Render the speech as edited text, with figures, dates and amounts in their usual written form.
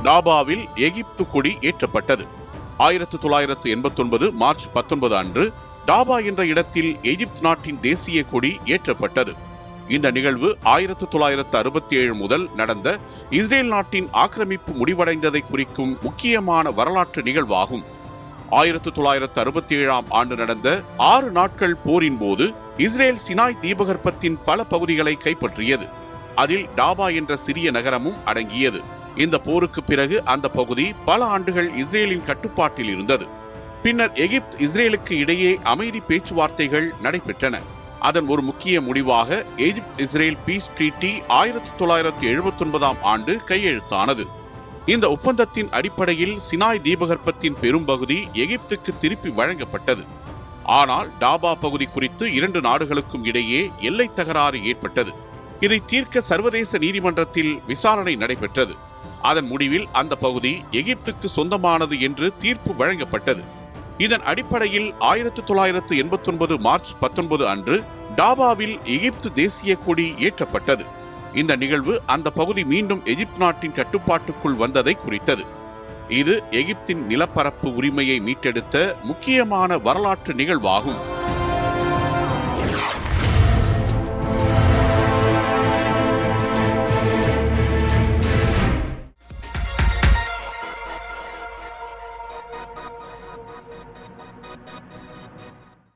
டாபாவில் எகிப்து கொடி ஏற்றப்பட்டது. 1989 மார்ச் 19 அன்று டாபா என்ற இடத்தில் எகிப்து நாட்டின் தேசிய கொடி ஏற்றப்பட்டது. இந்த நிகழ்வு 1967 முதல் நடந்த இஸ்ரேல் நாட்டின் ஆக்கிரமிப்பு முடிவடைந்ததை குறிக்கும் முக்கியமான வரலாற்று நிகழ்வாகும். 1967 ஆண்டு நடந்த 6 நாட்கள் போரின் போது இஸ்ரேல் சினாய் தீபகற்பத்தின் பல பகுதிகளை கைப்பற்றியது. அதில் டாபா என்ற சிறிய நகரமும் அடங்கியது. இந்த போருக்கு பிறகு அந்த பகுதி பல ஆண்டுகள் இஸ்ரேலின் கட்டுப்பாட்டில் இருந்தது. பின்னர் எகிப்து இஸ்ரேலுக்கு இடையே அமைதி பேச்சுவார்த்தைகள் நடைபெற்றன. அதன் ஒரு முக்கிய முடிவாக எகிப்து இஸ்ரேல் பீஸ் ட்ரீட்டி 1979 ஆண்டு கையெழுத்தானது. இந்த ஒப்பந்தத்தின் அடிப்படையில் சினாய் தீபகற்பத்தின் பெரும்பகுதி எகிப்துக்கு திருப்பி வழங்கப்பட்டது. ஆனால் டாபா பகுதி குறித்து 2 நாடுகளுக்கும் இடையே எல்லை தகராறு ஏற்பட்டது. இதை தீர்க்க சர்வதேச நீதிமன்றத்தில் விசாரணை நடைபெற்றது. அதன் முடிவில் அந்த பகுதி எகிப்துக்கு சொந்தமானது என்று தீர்ப்பு வழங்கப்பட்டது. இதன் அடிப்படையில் 1989 மார்ச் 19 அன்று டாபாவில் எகிப்து தேசிய கொடி ஏற்றப்பட்டது. இந்த நிகழ்வு அந்த பகுதி மீண்டும் எகிப்து நாட்டின் கட்டுப்பாட்டுக்குள் வந்ததை குறித்தது. இது எகிப்தின் நிலப்பரப்பு உரிமையை மீட்டெடுத்த முக்கியமான வரலாற்று நிகழ்வாகும்.